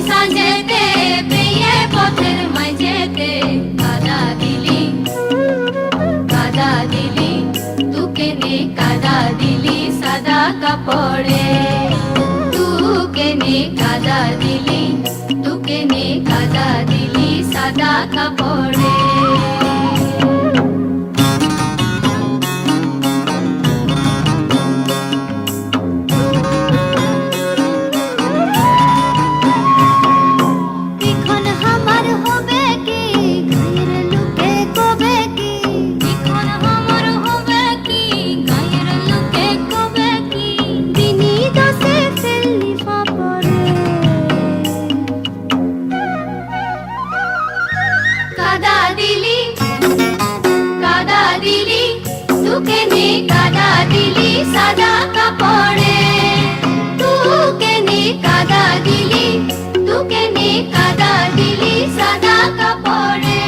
সাজেতে পেয়ে পথের মাঝেতে কাদা দিলি তুকে নে কাদা দিলি সাদা কাপড়ে তুকে নে কাদা দিলি সাদা কাপড়ে তুকে নে কাদা দিলি সাদা কাপড়ে তুকে নে কাদা দিলি সাদা কাপড়ে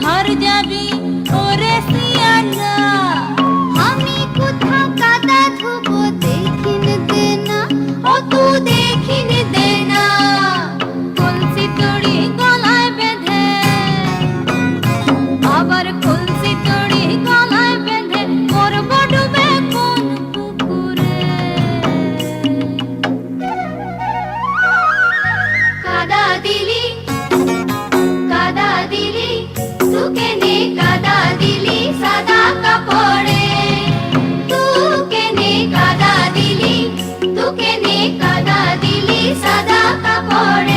घर जाबी ओरे सियाना আমি কোথা কাদা ধুবো দেখিন দেনা ও তু দেখিন দেনা কলসি তড়ি গলায় বেঁধে আবার কলসি তড়ি গলায় বেঁধে করব ডুবে কোন পুকুরে কাদা দিলি তুকে নে কাদা দিলি সাদা কাপড়ে তুকে নে কাদা দিলি সাদা কাপড়ে